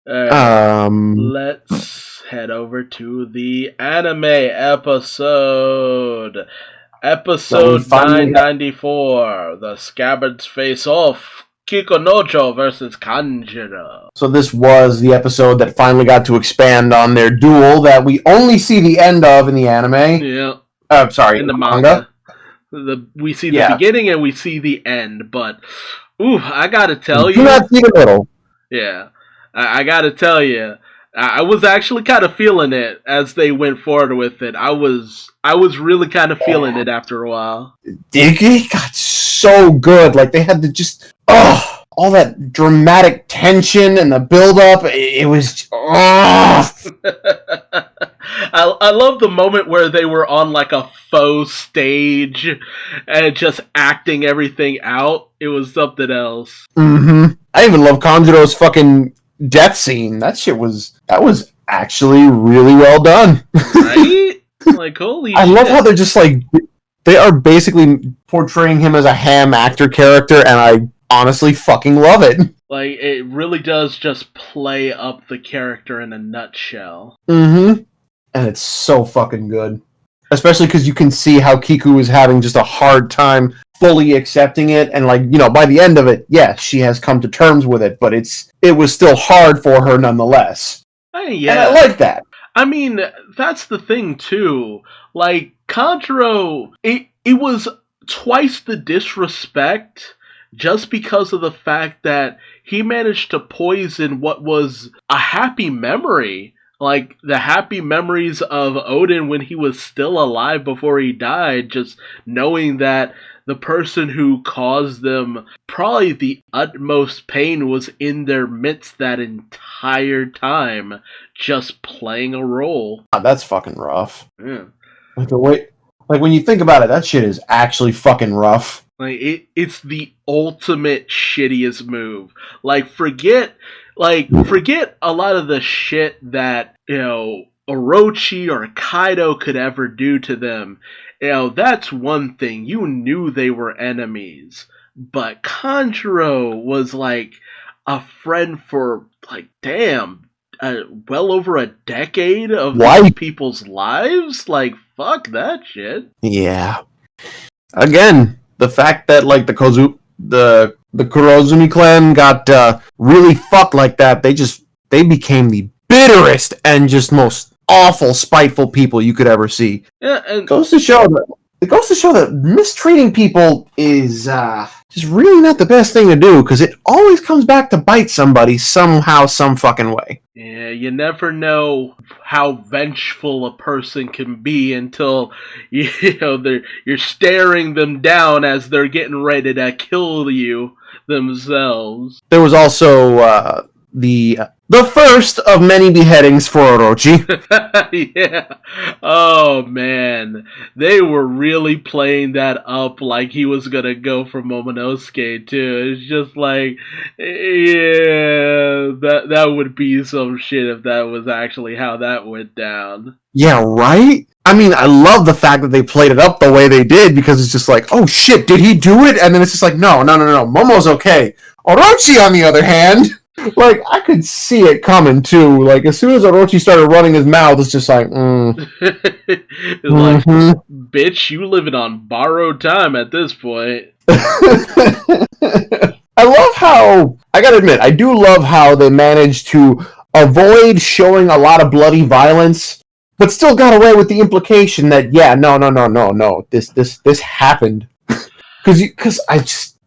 Alright, let's head over to the anime episode. So we Episode finally got 994, The Scabbards Face Off. Kikunojo versus Kanjuro. So this was the episode that finally got to expand on their duel that we only see the end of in the anime. Yeah. Sorry, In the manga. We see the beginning and we see the end, but I gotta tell you. Do not see the middle. Yeah. I gotta tell you, I was actually kind of feeling it as they went forward with it. I was really kind of feeling it after a while. It got so good. Like, they had to just... all that dramatic tension and the build-up. It was... I love the moment where they were on, like, a faux stage and just acting everything out. It was something else. Mm-hmm. I even love Kanjuro's fucking death scene. That was actually really well done. Right? Like, holy I love how they're just like, they are basically portraying him as a ham actor character, and I honestly fucking love it. Like, it really does just play up the character in a nutshell. Mm-hmm. And it's so fucking good. Especially because you can see how Kiku is having just a hard time fully accepting it, and like, by the end of it, she has come to terms with it, but it was still hard for her nonetheless. Yeah. And I like that. I mean, that's the thing too. Like, Kanjuro, it was twice the disrespect just because of the fact that he managed to poison what was a happy memory. Like, the happy memories of Odin when he was still alive before he died, just knowing that the person who caused them probably the utmost pain was in their midst that entire time, just playing a role. That's fucking rough. Yeah. Like, when you think about it, that shit is actually fucking rough. Like, it's the ultimate shittiest move. Like, forget a lot of the shit that, Orochi or Kaido could ever do to them. That's one thing. You knew they were enemies. But Kanjuro was like a friend for, like, well over a decade of these people's lives? Like, fuck that shit. Yeah. Again, the fact that, like, the Kurozumi clan got really fucked like that, they became the bitterest and just most awful, spiteful people you could ever see. Yeah, and it goes to show that mistreating people is just really not the best thing to do, because it always comes back to bite somebody somehow, some fucking way. Yeah, you never know how vengeful a person can be until you're staring them down as they're getting ready to kill you themselves. There was also the first of many beheadings for Orochi. Yeah. Oh, man. They were really playing that up like he was gonna go for Momonosuke, too. It's just like, yeah, that would be some shit if that was actually how that went down. Yeah, right? I mean, I love the fact that they played it up the way they did, because it's just like, oh shit, did he do it? And then it's just like, no, Momo's okay. Orochi, on the other hand... Like, I could see it coming, too. Like, as soon as Orochi started running his mouth, it's just like, It's like, bitch, you living on borrowed time at this point. I love how, I gotta admit, I do love how they managed to avoid showing a lot of bloody violence, but still got away with the implication that, no, this happened.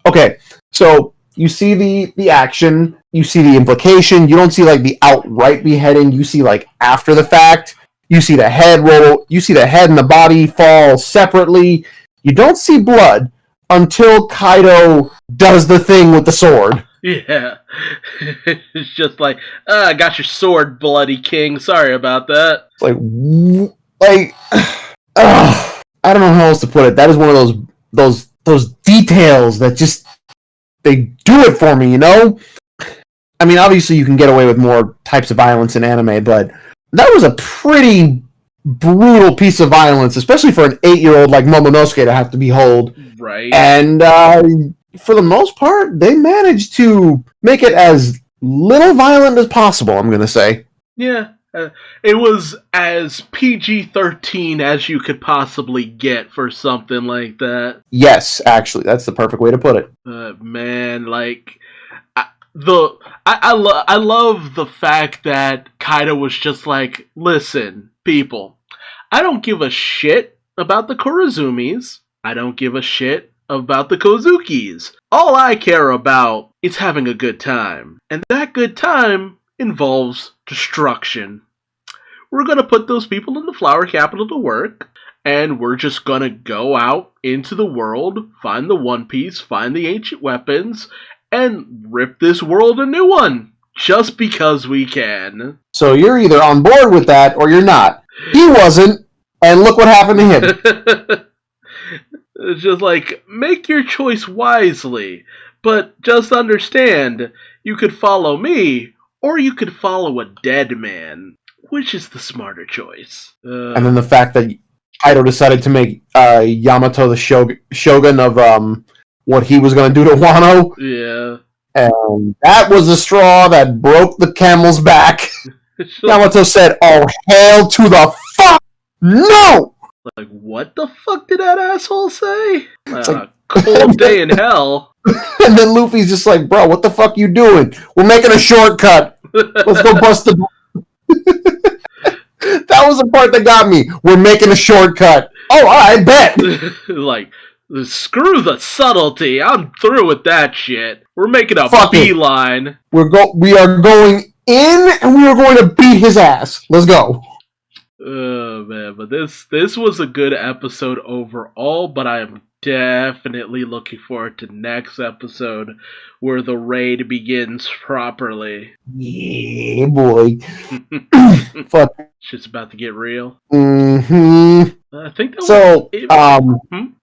Okay, so... You see the action, you see the implication, you don't see, like, the outright beheading, you see, like, after the fact, you see the head roll, you see the head and the body fall separately, you don't see blood until Kaido does the thing with the sword. Yeah. It's just like, I got your sword, bloody king, sorry about that. I don't know how else to put it, that is one of those details that just... They do it for me, I mean, obviously you can get away with more types of violence in anime, but that was a pretty brutal piece of violence, especially for an 8-year-old like Momonosuke to have to behold. Right. And for the most part, they managed to make it as little violent as possible, I'm going to say. Yeah. It was as PG-13 as you could possibly get for something like that. Yes, actually, that's the perfect way to put it. Man, like, I love the fact that Kaido was just like, listen, people, I don't give a shit about the Korazumis. I don't give a shit about the Kozukis. All I care about is having a good time. And that good time involves destruction. We're gonna put those people in the flower capital to work, and we're just gonna go out into the world, find the One Piece, find the ancient weapons, and rip this world a new one. Just because we can. So you're either on board with that, or you're not. He wasn't, and look what happened to him. It's just like, make your choice wisely, but just understand, you could follow me, or you could follow a dead man. Which is the smarter choice? And then the fact that Kaido decided to make Yamato the shogun of what he was going to do to Wano. Yeah. And that was the straw that broke the camel's back. Yamato said, "Oh, hail to the fuck no!" Like, what the fuck did that asshole say? Like, cold day in hell. And then Luffy's just like, "Bro, what the fuck you doing? We're making a shortcut. Let's go bust the..." That was the part that got me. We're making a shortcut. Oh, I bet. Like, screw the subtlety. I'm through with that shit. We're making a beeline. We are going in, and we are going to beat his ass. Let's go. Oh man, but this was a good episode overall. But I am definitely looking forward to next episode where the raid begins properly. Yeah, boy. Fuck. Shit's about to get real. Mm-hmm. I think that so.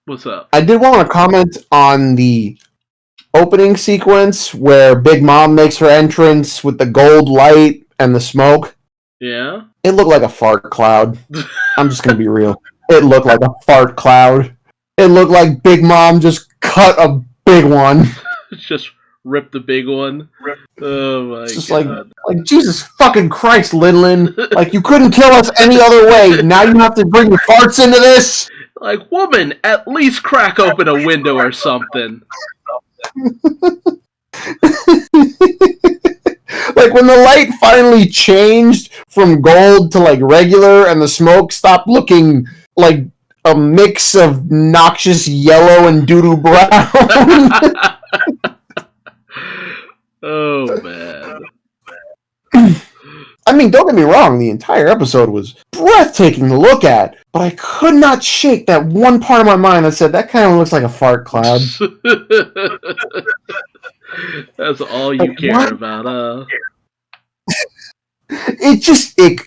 What's up? I did want to comment on the opening sequence where Big Mom makes her entrance with the gold light and the smoke. Yeah. It looked like a fart cloud. I'm just gonna be real. It looked like a fart cloud. It looked like Big Mom just cut a big one. Just rip the big one. Oh my it's just god. Like Jesus fucking Christ, Linlin. Like, you couldn't kill us any other way. Now you have to bring your farts into this? Like, woman, at least crack open a window or something. Like, when the light finally changed from gold to, like, regular, and the smoke stopped looking like a mix of noxious yellow and doo-doo brown. Oh, man. I mean, don't get me wrong, the entire episode was breathtaking to look at, but I could not shake that one part of my mind that said, that kind of looks like a fart cloud. That's all you care about,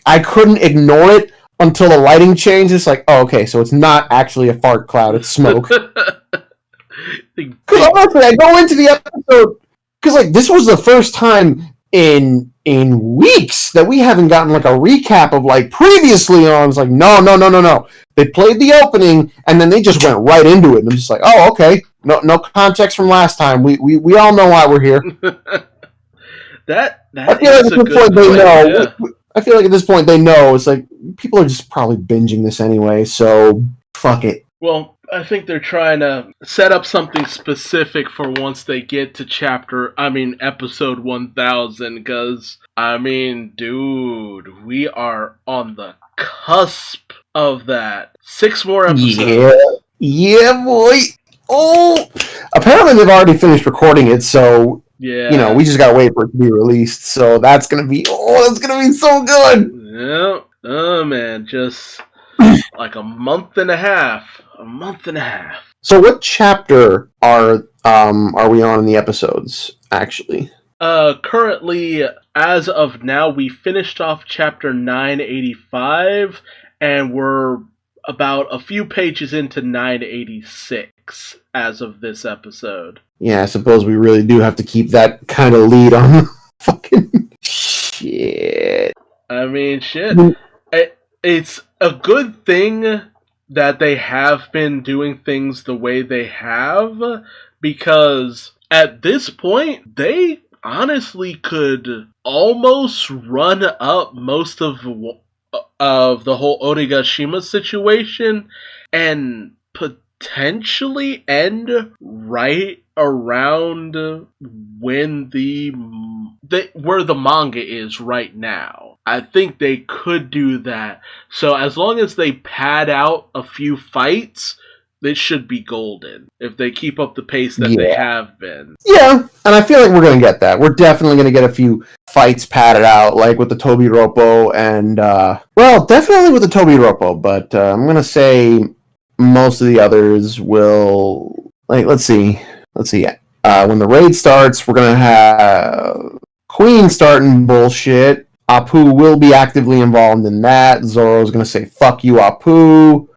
I couldn't ignore it until the lighting changed. It's like, oh, okay, so it's not actually a fart cloud, it's smoke. Because honestly, I go into the episode, because, like, this was the first time in weeks that we haven't gotten, like, a recap of, like, previously on. It's like, no. They played the opening, and then they just went right into it. And I'm just like, oh, okay. No context from last time. We all know why we're here. I feel like at this point they know. Yeah. I feel like at this point they know. It's like, people are just probably binging this anyway, so fuck it. Well, I think they're trying to set up something specific for once they get to episode 1000, because, dude, we are on the cusp of that. 6 more episodes. Yeah, boy. Oh! Apparently they've already finished recording it, so, yeah, we just gotta wait for it to be released, so that's gonna be so good! Yeah. Oh, man, just like a month and a half. So what chapter are we on in the episodes, actually? Currently, as of now, we finished off chapter 985, and we're about a few pages into 986 as of this episode. Yeah, I suppose we really do have to keep that kind of lead on fucking shit. Shit. It's a good thing that they have been doing things the way they have, because at this point, they honestly could almost run up most of the whole Onigashima situation and potentially end right around when where the manga is right now. I think they could do that. So as long as they pad out a few fights, they should be golden if they keep up the pace that they have been. Yeah, and I feel like we're going to get that. We're definitely going to get a few fights padded out, like with the Tobi Roppo and, well, definitely with the Tobi Roppo, but I'm going to say most of the others will, like, let's see. When the raid starts, we're going to have Queen starting bullshit. Apu will be actively involved in that. Zoro's going to say, fuck you, Apu.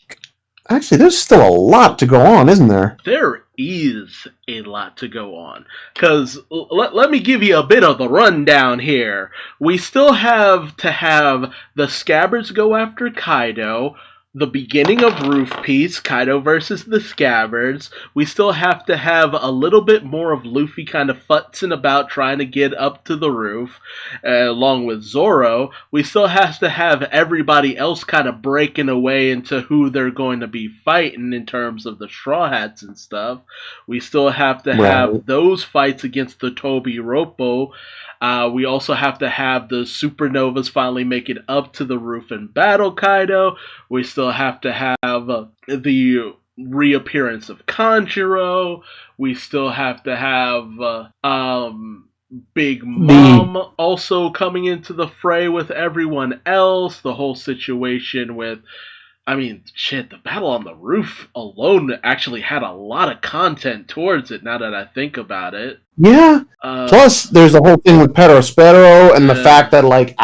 Actually, there's still a lot to go on, isn't there? There is a lot to go on. Because, let me give you a bit of the rundown here. We still have to have the Scabbards go after Kaido. The beginning of Roof Piece, Kaido versus the Scabbards. We still have to have a little bit more of Luffy kind of futzing about trying to get up to the roof, along with Zoro. We still have to have everybody else kind of breaking away into who they're going to be fighting in terms of the Straw Hats and stuff. We still have to have those fights against the Tobi Roppo. We also have to have the Supernovas finally make it up to the roof and battle Kaido. We still have to have the reappearance of Kanjuro. We still have to have Big Mom also coming into the fray with everyone else. The whole situation with... I mean, shit, the battle on the roof alone actually had a lot of content towards it, now that I think about it. Yeah. Plus, there's the whole thing with Perospero and the fact that, like,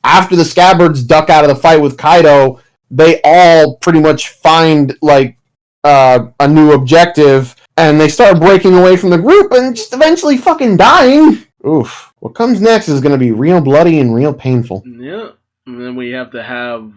after the Scabbards duck out of the fight with Kaido, they all pretty much find, like, a new objective, and they start breaking away from the group and just eventually fucking dying. Oof. What comes next is going to be real bloody and real painful. Yeah. And then we have to have...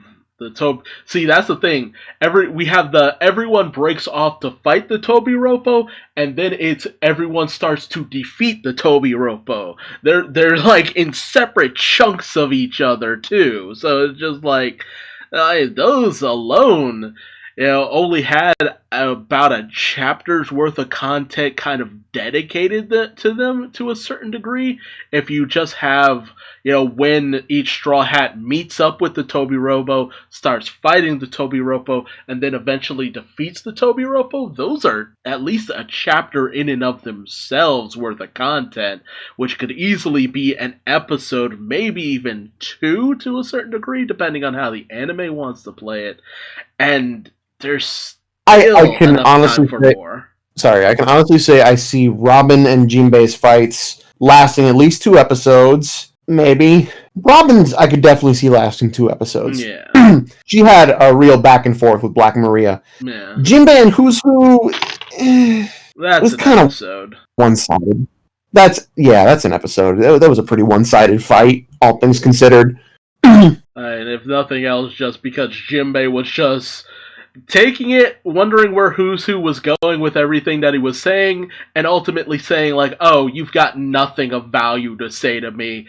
See, that's the thing. Everyone breaks off to fight the Tobi Roppo, and then it's everyone starts to defeat the Tobi Roppo. They're like in separate chunks of each other too. So it's just like those alone, only had about a chapter's worth of content kind of dedicated to them to a certain degree. If you just have, when each Straw Hat meets up with the Tobi Roppo, starts fighting the Tobi Roppo, and then eventually defeats the Tobi Roppo, those are at least a chapter in and of themselves worth of content, which could easily be an episode, maybe even 2 to a certain degree, depending on how the anime wants to play it. And there's I can honestly say I see Robin and Jinbei's fights lasting at least 2 episodes, maybe. Robin's I could definitely see lasting 2 episodes. Yeah. She had a real back and forth with Black Maria. Yeah. Jinbei and Who's Who that's an kind episode. Of one-sided. That's an episode. That was a pretty one-sided fight, all things considered. And if nothing else, just because Jinbei was just taking it, wondering where Who's Who was going with everything that he was saying, and ultimately saying, like, oh, you've got nothing of value to say to me.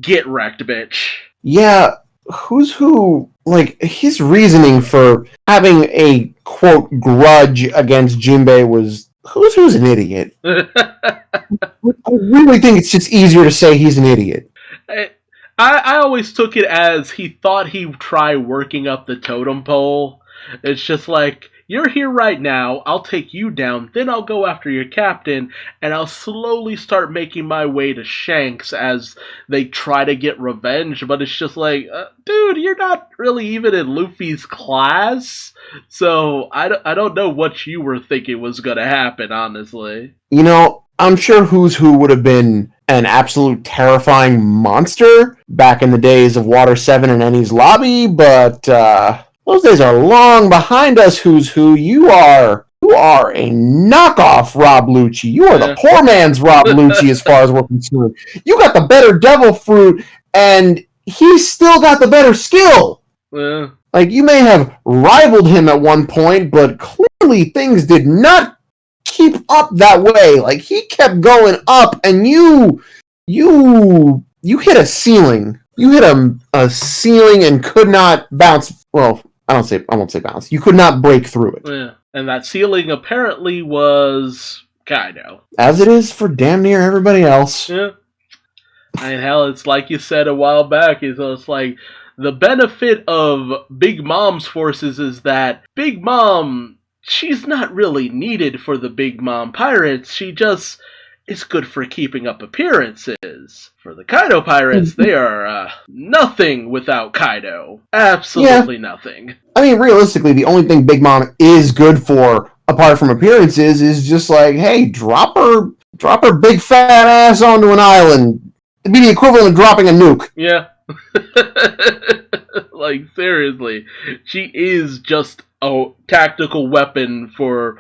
Get wrecked, bitch. Yeah, Who's Who, like, his reasoning for having a, quote, grudge against Jinbei was, Who's Who's an idiot. I really think it's just easier to say he's an idiot. I always took it as he thought he'd try working up the totem pole. It's just like, you're here right now, I'll take you down, then I'll go after your captain, and I'll slowly start making my way to Shanks as they try to get revenge, but it's just like, dude, you're not really even in Luffy's class, so I don't know what you were thinking was gonna happen, honestly. I'm sure Who's Who would have been an absolute terrifying monster back in the days of Water 7 and Eni's Lobby, but, those days are long behind us, Who's Who. You are a knockoff Rob Lucci. You are the poor man's Rob Lucci as far as we're concerned. You got the better devil fruit, and he's still got the better skill. Yeah. Like, you may have rivaled him at one point, but clearly things did not keep up that way. Like, he kept going up, and you hit a ceiling. You hit a ceiling and could not bounce. Well, I won't say bounce. You could not break through it. Yeah. And that ceiling apparently was Kaido. As it is for damn near everybody else. Yeah. And hell, it's like you said a while back, it's like the benefit of Big Mom's forces is that Big Mom, she's not really needed for the Big Mom pirates. She just is good for keeping up appearances. For the Kaido pirates, they are nothing without Kaido. Absolutely nothing. I mean, realistically, the only thing Big Mom is good for, apart from appearances, is just like, hey, drop her big fat ass onto an island. It'd be the equivalent of dropping a nuke. Yeah. Like, seriously. She is just a tactical weapon for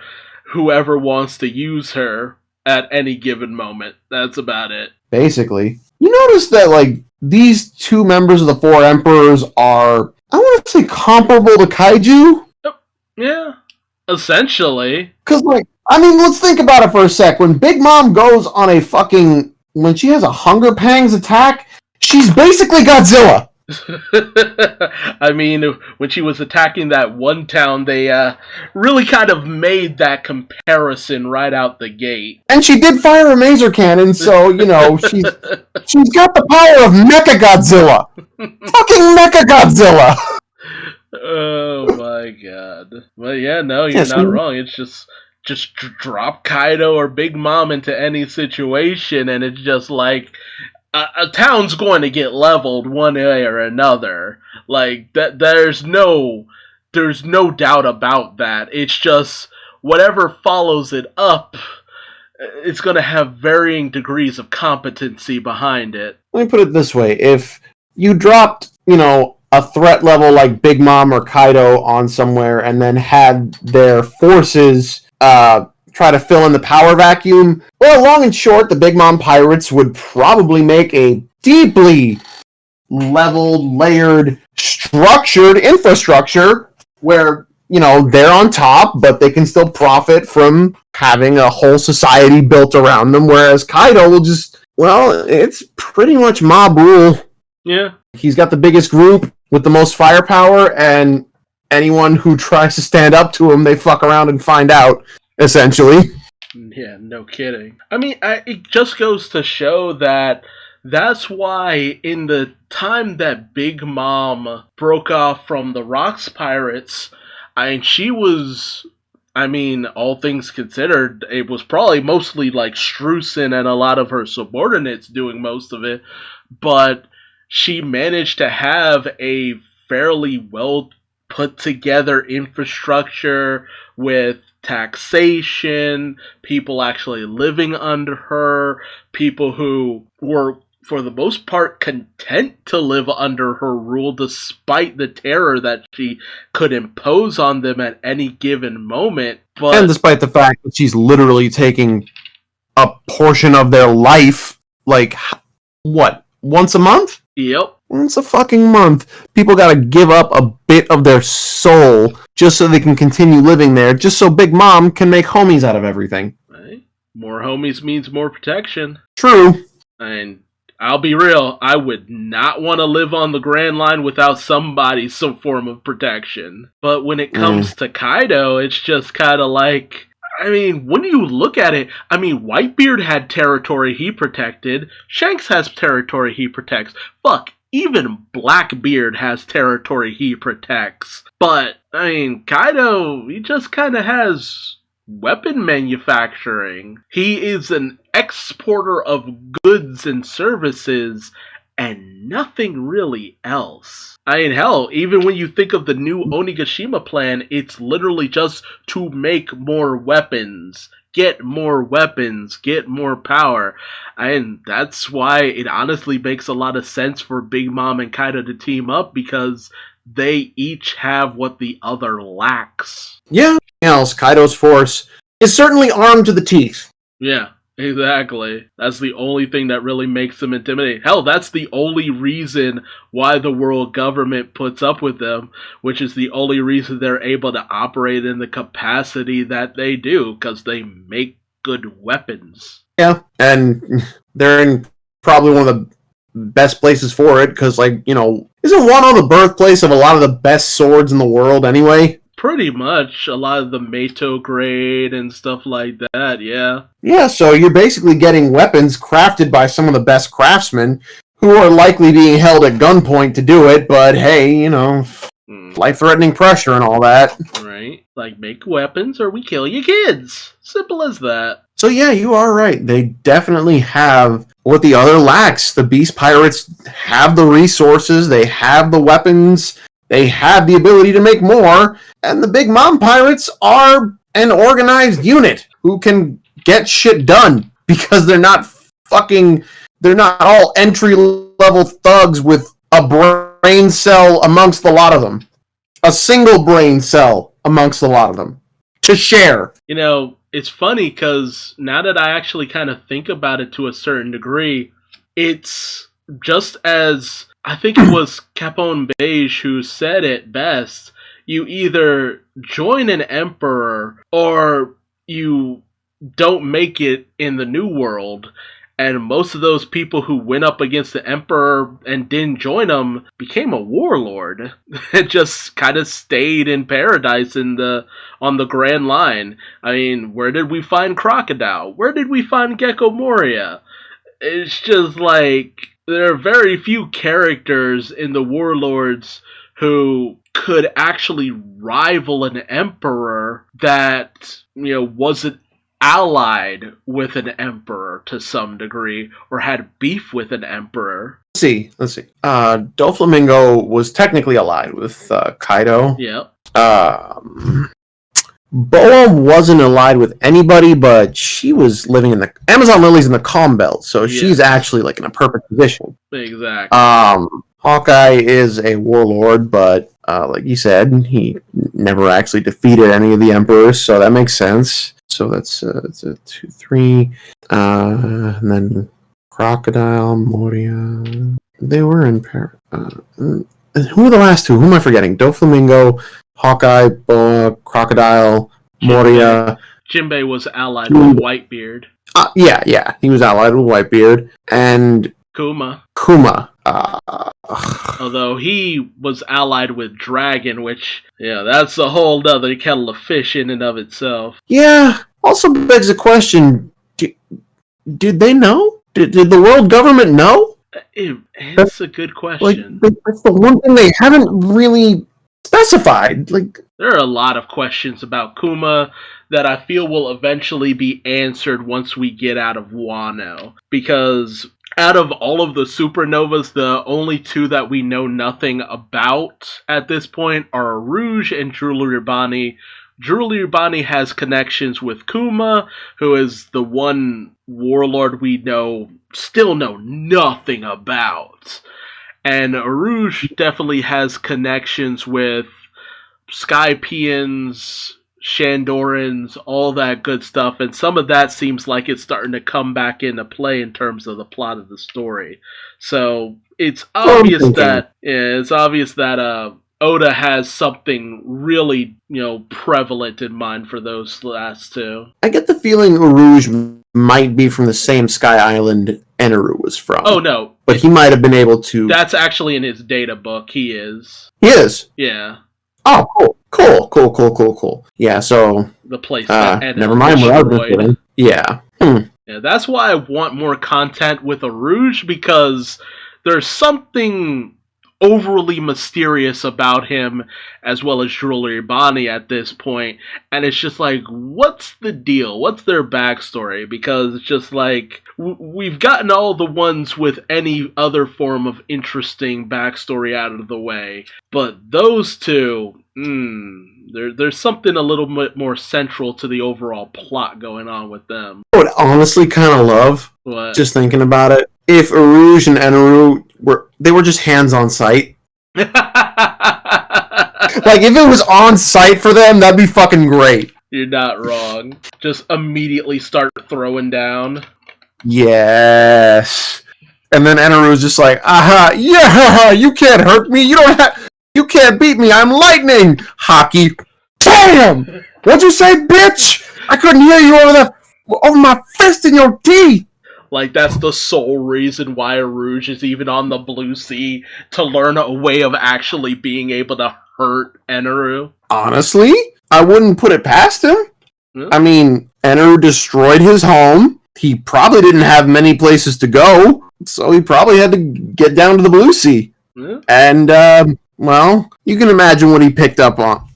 whoever wants to use her at any given moment. That's about it. Basically. You notice that, like, these two members of the Four Emperors are, I want to say, comparable to Kaiju? Yeah. Essentially. Because, like, I mean, let's think about it for a sec. When Big Mom goes on a fucking... When she has a Hunger Pangs attack, she's basically Godzilla. I mean, when she was attacking that one town, they really kind of made that comparison right out the gate. And she did fire a laser cannon, so, you know, she's got the power of Mechagodzilla. Fucking Mechagodzilla! Oh my god. Well, yeah, no, you're not wrong. It's just drop Kaido or Big Mom into any situation, and it's just like a town's going to get leveled one way or another. Like that, there's no doubt about that. It's just whatever follows it up, it's going to have varying degrees of competency behind it. Let me put it this way: if you dropped, you know, a threat level like Big Mom or Kaido on somewhere, and then had their forces try to fill in the power vacuum, well, long and short, the Big Mom pirates would probably make a deeply leveled, layered, structured infrastructure where, you know, they're on top, but they can still profit from having a whole society built around them, whereas Kaido will just, well, it's pretty much mob rule. Yeah. He's got the biggest group with the most firepower, and anyone who tries to stand up to him, they fuck around and find out, essentially. Yeah, no kidding. I mean, it just goes to show that that's why in the time that Big Mom broke off from the Rocks Pirates, she was, I mean, all things considered, it was probably mostly like Streusen and a lot of her subordinates doing most of it, but she managed to have a fairly well put together infrastructure with taxation, people actually living under her, people who were, for the most part, content to live under her rule despite the terror that she could impose on them at any given moment. And despite the fact that she's literally taking a portion of their life, like, what, once a month? Yep. Once a fucking month. People gotta give up a bit of their soul just so they can continue living there, just so Big Mom can make homies out of everything. Right. More homies means more protection. True. And I'll be real, I would not want to live on the Grand Line without some form of protection. But when it comes to Kaido, it's just kind of like, I mean, when you look at it, I mean, Whitebeard had territory he protected, Shanks has territory he protects, fuck, even Blackbeard has territory he protects. But, I mean, Kaido, he just kind of has weapon manufacturing. He is an exporter of goods and services and nothing really else. I mean, hell, even when you think of the new Onigashima plan, it's literally just to make more weapons, get more power. And that's why it honestly makes a lot of sense for Big Mom and Kaido to team up, because they each have what the other lacks. Yeah. Else, Kaido's force is certainly armed to the teeth. Yeah. Exactly. That's the only thing that really makes them intimidating. Hell, that's the only reason why the world government puts up with them, which is the only reason they're able to operate in the capacity that they do, because they make good weapons. Yeah, and they're in probably one of the best places for it, because, like, you know, isn't Wano the birthplace of a lot of the best swords in the world anyway? Pretty much a lot of the Meito grade and stuff like that, yeah. Yeah, so you're basically getting weapons crafted by some of the best craftsmen who are likely being held at gunpoint to do it, but hey, you know, life-threatening pressure and all that. Right. Like, make weapons or we kill your kids. Simple as that. So yeah, you are right. They definitely have what the other lacks. The Beast Pirates have the resources, they have the weapons, they have the ability to make more, and the Big Mom Pirates are an organized unit who can get shit done because they're not all entry-level thugs with a brain cell amongst a lot of them. A single brain cell amongst a lot of them. To share. You know, it's funny because now that I actually kind of think about it to a certain degree, it's just as, I think it was Capone Beige who said it best, you either join an emperor or you don't make it in the New World. And most of those people who went up against the emperor and didn't join him became a warlord. It just kind of stayed in paradise on the Grand Line. I mean, where did we find Crocodile? Where did we find Gecko Moria? It's just like, there are very few characters in the Warlords who could actually rival an emperor that, you know, wasn't allied with an emperor to some degree, or had beef with an emperor. Let's see. Doflamingo was technically allied with Kaido. Yep. Boa wasn't allied with anybody, but she was living in the Amazon Lily's in the Calm Belt, so she's actually like in a perfect position. Exactly. Hawkeye is a warlord, but like you said, he never actually defeated any of the emperors, so that makes sense. So that's a 2, 3, and then Crocodile, Moria. They were in Paris. Who are the last two? Who am I forgetting? Doflamingo, Hawkeye, Boa, Crocodile, Moria. Jinbei was allied with Whitebeard. Yeah, he was allied with Whitebeard. And Kuma. Although he was allied with Dragon, which, yeah, that's a whole other kettle of fish in and of itself. Yeah, also begs the question, did they know? Did the world government know? It's a good question. Like, that's the one thing they haven't really specified. Like, there are a lot of questions about Kuma that I feel will eventually be answered once we get out of Wano. Because out of all of the supernovas, the only two that we know nothing about at this point are Rouge and Druliribani. Druliribani has connections with Kuma, who is the one warlord we still know nothing about. And Rouge definitely has connections with Skypians, Shandorans, all that good stuff, and some of that seems like it's starting to come back into play in terms of the plot of the story. So it's obvious that Oda has something really, prevalent in mind for those last two. I get the feeling Rouge might be from the same Sky Island Eneru was from. Oh no, but he might have been able to. That's actually in his data book. He is. He is. Yeah. Oh, cool. Yeah, so the place. Never mind what I was doing. Yeah. Yeah, that's why I want more content with a Rouge, because there's something overly mysterious about him, as well as Druliribani at this point, and it's just like, what's the deal? What's their backstory? Because it's just like, we've gotten all the ones with any other form of interesting backstory out of the way, but those two, there's something a little bit more central to the overall plot going on with them. I would honestly kind of love, what? Just thinking about it, if Rouge and Eneru were just hands on site. Like, if it was on site for them, that'd be fucking great. You're not wrong. Just immediately start throwing down. Yes. And then Eneru's just like, aha, yeah, you can't hurt me. You can't beat me. I'm lightning. Hockey. Damn! What'd you say, bitch? I couldn't hear you over my fist in your teeth. Like, that's the sole reason why Rouge is even on the Blue Sea, to learn a way of actually being able to hurt Eneru. Honestly, I wouldn't put it past him. Yeah. I mean, Eneru destroyed his home. He probably didn't have many places to go, so he probably had to get down to the Blue Sea. Yeah. And, well, you can imagine what he picked up on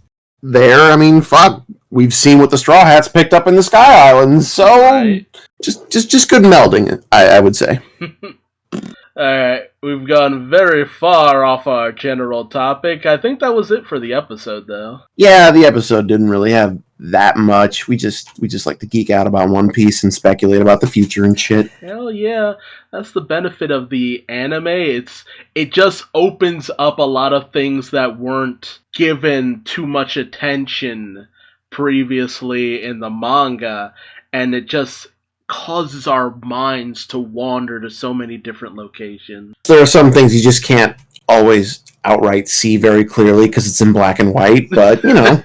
there. I mean, fuck. We've seen what the Straw Hats picked up in the Sky Islands, so Right. just good melding, I would say. Alright, we've gone very far off our general topic. I think that was it for the episode, though. Yeah, the episode didn't really have that much. We just like to geek out about One Piece and speculate about the future and shit. Hell yeah, that's the benefit of the anime. It just opens up a lot of things that weren't given too much attention previously in the manga, and it just causes our minds to wander to so many different locations. There are some things you just can't always outright see very clearly because it's in black and white, but, you know.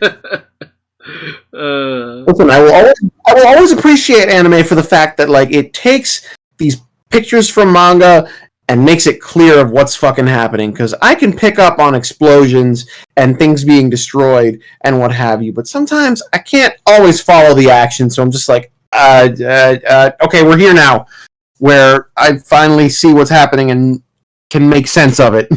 Listen, I will always appreciate anime for the fact that, like, it takes these pictures from manga and makes it clear of what's fucking happening, because I can pick up on explosions and things being destroyed and what have you, but sometimes I can't always follow the action, so I'm just like, okay, we're here now, where I finally see what's happening and can make sense of it.